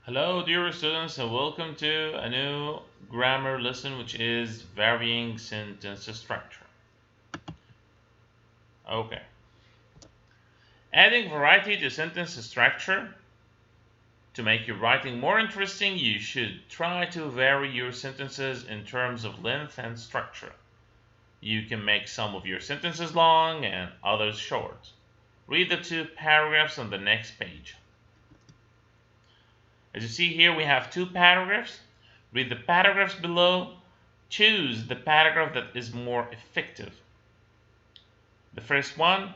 Hello, dear students, and welcome to a new grammar lesson, which is varying sentence structure. Okay. Adding variety to sentence structure. To make your writing more interesting, you should try to vary your sentences in terms of length and structure. You can make some of your sentences long and others short. Read the two paragraphs on the next page. As you see here, we have two paragraphs. Read the paragraphs below. Choose the paragraph that is more effective. The first one,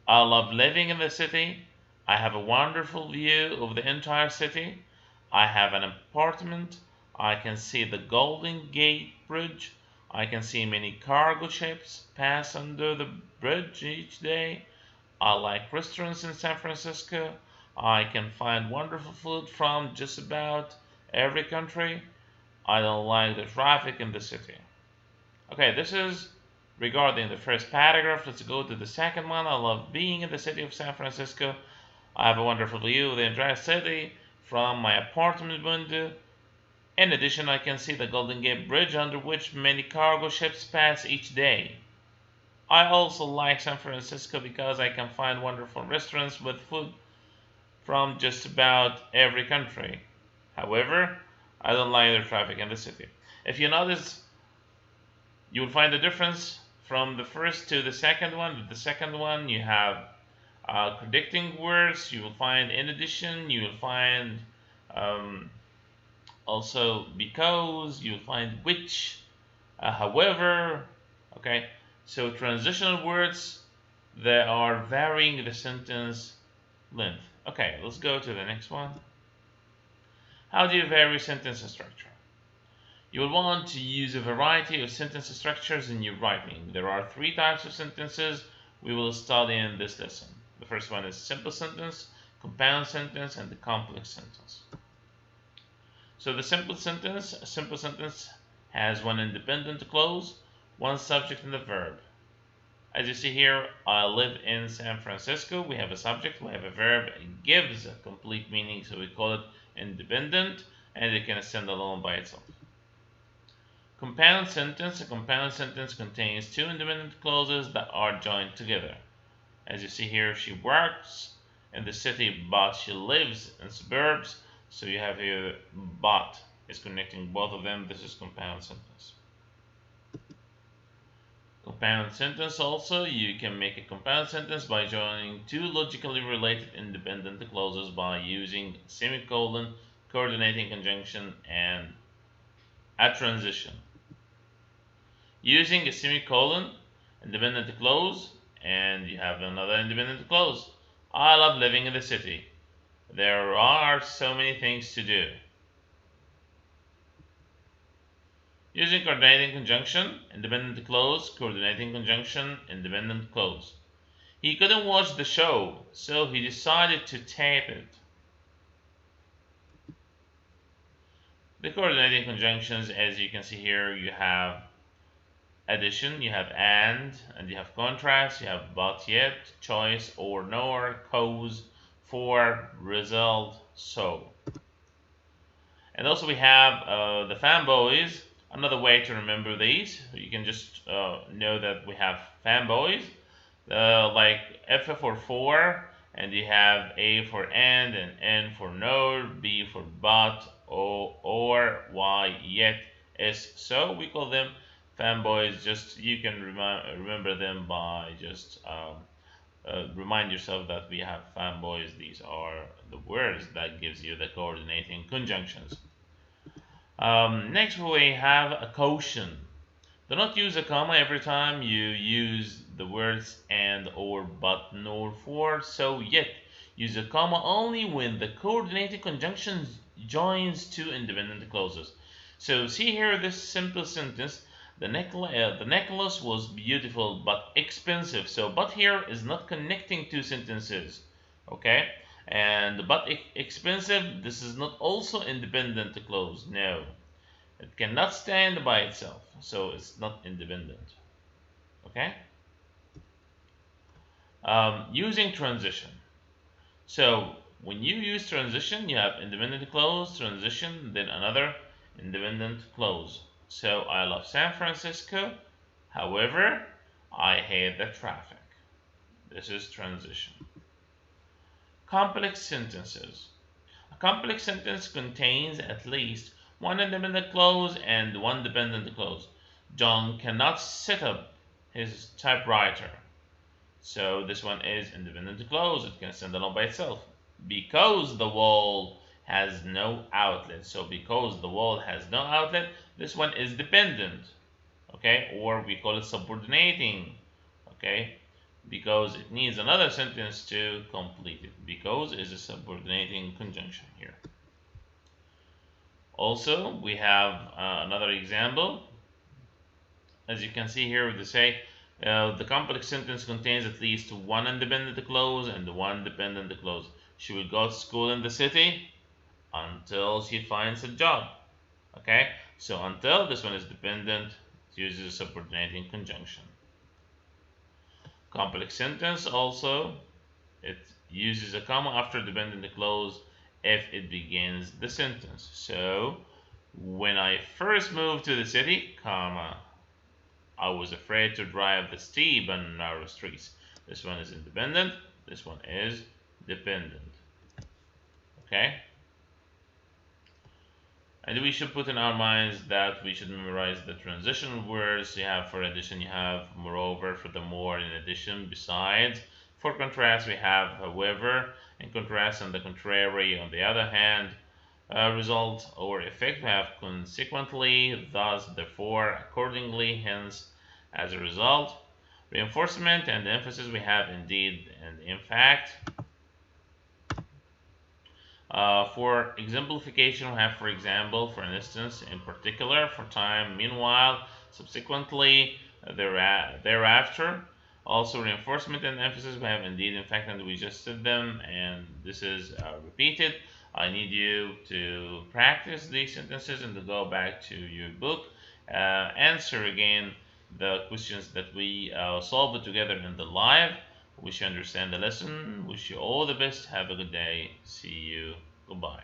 I love living in the city. I have a wonderful view of the entire city. I have an apartment. I can see the Golden Gate Bridge. I can see many cargo ships pass under the bridge each day. I like restaurants in San Francisco. I can find wonderful food from just about every country. I don't like the traffic in the city. Okay, this is regarding the first paragraph. Let's go to the second one. I love being in the city of San Francisco. I have a wonderful view of the entire city from my apartment window. In addition, I can see the Golden Gate Bridge under which many cargo ships pass each day. I also like San Francisco because I can find wonderful restaurants with food from just about every country. However, I don't like the traffic in the city. If you notice, you will find the difference from the first to the second one. With the second one, you have predicting words. You will find in addition. You will find also because. You will find which, however. Okay, so transitional words that are varying the sentence length. Okay, let's go to the next one. How do you vary sentence structure? You will want to use a variety of sentence structures in your writing. There are three types of sentences we will study in this lesson. The first one is simple sentence, compound sentence, and the complex sentence. So the simple sentence has one independent clause, one subject, and a verb. As you see here, I live in San Francisco. We have a subject, we have a verb. It gives a complete meaning, so we call it independent, and it can stand alone by itself. Compound sentence. A compound sentence contains two independent clauses that are joined together. As you see here, she works in the city, but she lives in suburbs. So you have here but is connecting both of them. This is compound sentence. Compound sentence also, you can make a compound sentence by joining two logically related independent clauses by using semicolon, coordinating conjunction, and a transition. Using a semicolon, independent clause, and you have another independent clause. I love living in the city. There are so many things to do. Using coordinating conjunction, independent clause, coordinating conjunction, independent clause. He couldn't watch the show, so he decided to tape it. The coordinating conjunctions, as you can see here, you have addition, you have and you have contrast, you have but yet, choice, or nor, cause, for, result, so. And also we have the fanboys. Another way to remember these, you can just know that we have fanboys, like F for, and you have A for and N for no, B for but, O or, Y yet, S so. We call them fanboys. Just you can remember them by just remind yourself that we have fanboys. These are the words that gives you the coordinating conjunctions. Next we have a caution. Do not use a comma every time you use the words and, or, but, nor, for, so, yet. Use a comma only when the coordinating conjunction joins two independent clauses. So see here this simple sentence. The necklace was beautiful but expensive. So but here is not connecting two sentences. Okay? And but expensive, this is not also independent clause. No. It cannot stand by itself. So it's not independent. Okay? Using transition. So When you use transition, you have independent clause, transition, then another independent clause. So I love San Francisco, however, I hate the traffic. This is transition. Complex sentences. A complex sentence contains at least one independent clause and one dependent clause. John cannot set up his typewriter. So this one is independent clause. It can stand alone by itself. Because the wall has no outlet. So because the wall has no outlet, this one is dependent. Okay, or we call it subordinating. Okay, because it needs another sentence to complete it. Because is a subordinating conjunction here. Also, we have another example. As you can see here, they say the complex sentence contains at least one independent clause and one dependent clause. She will go to school in the city until she finds a job. Okay, so until, this one is dependent, it uses a subordinating conjunction. Complex sentence also, it uses a comma after dependent clause if it begins the sentence. So when I first moved to the city, comma, I was afraid to drive the steep and narrow streets. This one is independent, this one is dependent. Okay? And we should put in our minds that we should memorize the transitional words. You have for addition, you have moreover, furthermore, in addition, besides. For contrast, we have however, in contrast, and the contrary. On the other hand, result or effect, we have consequently, thus, therefore, accordingly, hence, as a result. Reinforcement and emphasis, we have indeed and in fact. For exemplification, we have for example, for instance, in particular, for time, meanwhile, subsequently, thereafter. Also reinforcement and emphasis, we have indeed, in fact, and we just said them, and this is repeated. I need you to practice these sentences and to go back to your book, answer again the questions that we solved together in the live. Wish you understand the lesson. Wish you all the best. Have a good day. See you. Goodbye.